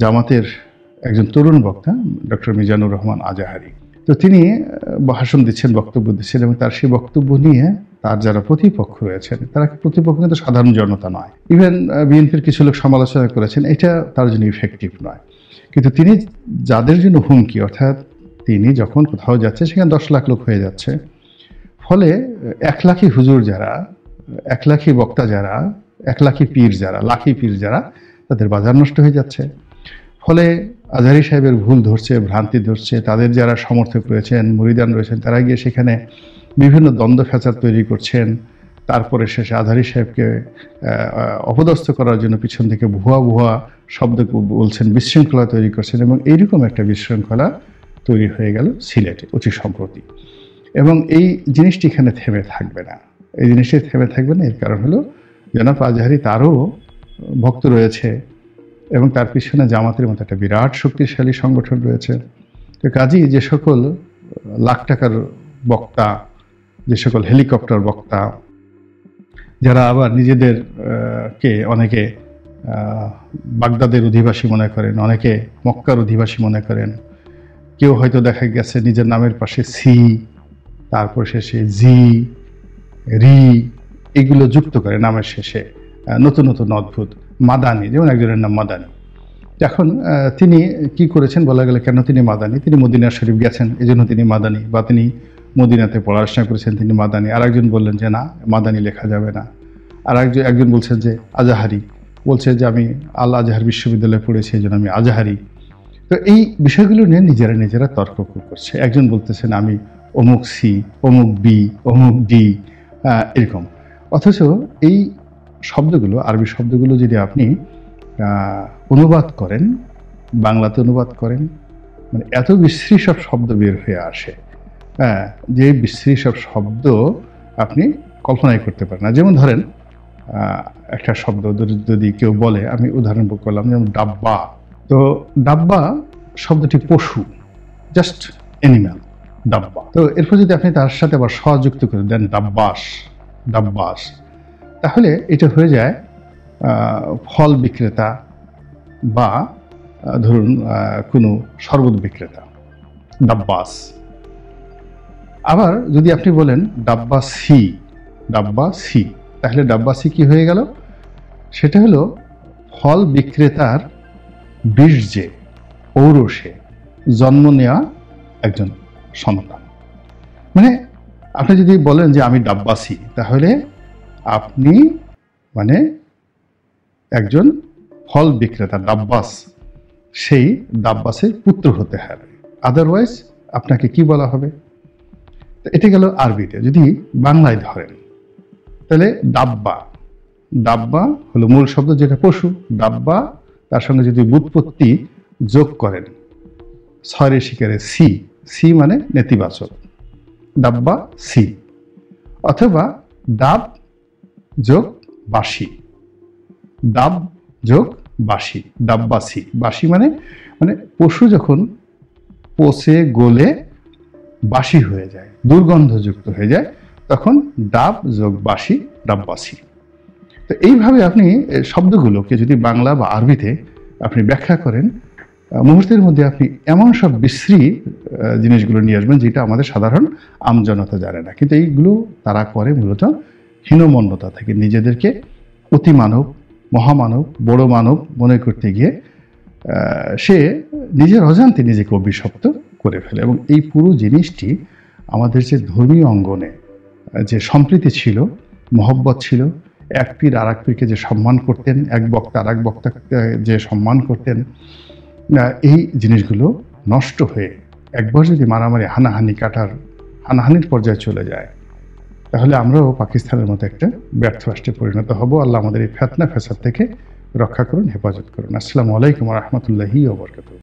জামাতের একজন তরুণ বক্তা ডক্টর মিজানুর রহমান আজাহারি। তো তিনি ভাষণ দিচ্ছেন, বক্তব্য দিচ্ছেন, এবং তার সেই বক্তব্য নিয়ে তার যারা প্রতিপক্ষ রয়েছেন, তারা প্রতিপক্ষ কিন্তু সাধারণ জনতা নয়, ইভেন বিএনপির কিছু লোক সমালোচনা করেছেন, এটা তার জন্য ইফেক্টিভ নয়। কিন্তু তিনি যাদের জন্য হুমকি, অর্থাৎ তিনি যখন কোথাও যাচ্ছে সেখানে 10 লাখ লোক হয়ে যাচ্ছে, ফলে 1 লাখি হুজুর যারা, 1 লাখি বক্তা যারা, 1 লাখি পীর যারা, লাখি পীর যারা, তাদের বাজার নষ্ট হয়ে যাচ্ছে। ফলে আজহারী সাহেবের ভুল ধরছে, ভ্রান্তি ধরছে, তাদের যারা সমর্থক রয়েছেন, মুরিদান রয়েছেন, তারা গিয়ে সেখানে বিভিন্ন দ্বন্দ্ব ফ্যাসাদ তৈরি করছেন। তারপরে শেষে আজহারী সাহেবকে অপদস্থ করার জন্য পিছন থেকে ভুয়া ভুয়া শব্দ বলছেন, বিশৃঙ্খলা তৈরি করছেন, এবং এইরকম একটা বিশৃঙ্খলা তৈরি হয়ে গেল সিলেটে অতি সম্প্রতি। এবং এই জিনিসটি এখানে থেমে থাকবে না, এই জিনিসটি থেমে থাকবে না। এর কারণ হলো জনাব আজহারী, তারও ভক্ত রয়েছে এবং তার পিছনে জামাতের মতো একটা বিরাট শক্তিশালী সংগঠন রয়েছে। তো কাজেই যে সকল লাখ টাকার বক্তা, যে সকল হেলিকপ্টার বক্তা, যারা আবার নিজেদের কে অনেকে বাগদাদের অধিবাসী মনে করেন, অনেকে মক্কার অধিবাসী মনে করেন, কেউ হয়তো দেখা গেছে নিজের নামের পাশে সি, তারপর শেষে জি, রি, এগুলো যুক্ত করে নামের শেষে, নতুন নতুন অদ্ভুত মাদানি, যেমন একজনের নাম মাদানি। এখন তিনি কি করেছেন বলা গেলে, কেন তিনি মাদানি? তিনি মদিনা শরীফ গেছেন, এই জন্য তিনি মাদানি, বা তিনি মদিনাতে পড়াশোনা করেছেন, তিনি মাদানি। আর একজন বললেন যে না, মাদানি লেখা যাবে না। আর একজন বলছেন যে আজাহারি, বলছে যে আমি আল আজহার বিশ্ববিদ্যালয়ে পড়েছি, এই জন্য আমি আজাহারি। তো এই বিষয়গুলো নিয়ে নিজেরা তর্ক করছে। একজন বলতেছেন আমি অমুক সি, অমুক বি, অমুক ডি, এরকম। অথচ এই শব্দগুলো, আরবি শব্দগুলো যদি আপনি অনুবাদ করেন, বাংলাতে অনুবাদ করেন, মানে এত বিশ্রী সব শব্দ বের হয়ে আসে, যে বিশ্রী সব শব্দ আপনি কল্পনাই করতে পারেন না। যেমন ধরেন একটা শব্দ যদি কেউ বলে, আমি উদাহরণ করলাম, যেমন ডাব্বা। তো ডাব্বা শব্দটি পশু, জাস্ট অ্যানিম্যাল, ডাব্বা। তো এরপর যদি আপনি তার সাথে আবার যুক্ত করে দেন ডাব্বাস, ডাব্বাস, তাহলে এটা হয়ে যায় ফল বিক্রেতা বা ধরুন কোনো শরবত বিক্রেতা, ডাব্বাস। আবার যদি আপনি বলেন ডাব্বাসি, ডাব্বাসি, তাহলে ডাব্বাসি কি হয়ে গেল? সেটা হলো ফল বিক্রেতার বীর্যে, ঔরসে জন্ম নেওয়া একজন সন্তান। মানে আপনি যদি বলেন যে আমি ডাব্বাসি, তাহলে আপনি মানে একজন ফল বিক্রেতা, ডাব্বাস, সেই ডাব্বাসের পুত্র হতে হবে, আদারওয়াইজ আপনাকে কি বলা হবে? এটা গেল আরবিতে। যদি বাংলায় ধরেন, তাহলে ডাব্বা, ডাব্বা হলো মূল শব্দ যেটা পশু, ডাব্বা, তার সঙ্গে যদি ব্যুৎপত্তি যোগ করেন, ছয় শিকারে সি, সি মানে নেতিবাচক, ডাব্বা সি, অথবা ডাব যোগ বাসি, ডাব যোগ বাসি, ডাব্বাসি। বাসি মানে পশু যখন পচে গলে বাসি হয়ে যায়, দুর্গন্ধযুক্ত হয়ে যায়, তখন ডাব যোগ বাসি, ডাব্বাসি। তো এইভাবে আপনি শব্দগুলোকে যদি বাংলা বা আরবিতে আপনি ব্যাখ্যা করেন, মুহূর্তের মধ্যে আপনি এমন সব বিশ্রী জিনিসগুলো নিয়ে আসবেন যেটা আমাদের সাধারণ আমজনতা জানে না। কিন্তু এইগুলো তারা করে মূলত হীনমন্যতা থেকে, নিজেদেরকে অতি মানব, মহামানব, বড় মানব মনে করতে গিয়ে সে নিজের অজান্তে নিজেকে অভিশপ্ত করে ফেলে। এবং এই পুরো জিনিসটি আমাদের যে ধর্মীয় অঙ্গনে যে সম্প্রীতি ছিল, মহব্বত ছিল, এক পীর আর এক পীরকে যে সম্মান করতেন, এক বক্তা আর এক বক্তাকে যে সম্মান করতেন, এই জিনিসগুলো নষ্ট হয়ে একবার যদি মারামারি, হানাহানির পর্যায়ে চলে যায়, তাহলে আমরাও পাকিস্তানের মতো একটা ব্যর্থ রাষ্ট্রে পরিণত হব। আল্লাহ আমাদের এই ফিতনা ফ্যাসাদ থেকে রক্ষা করুন, হেফাজত করুন। আসসালামু আলাইকুম ওয়া রাহমাতুল্লাহি ওয়া বারাকাতুহু।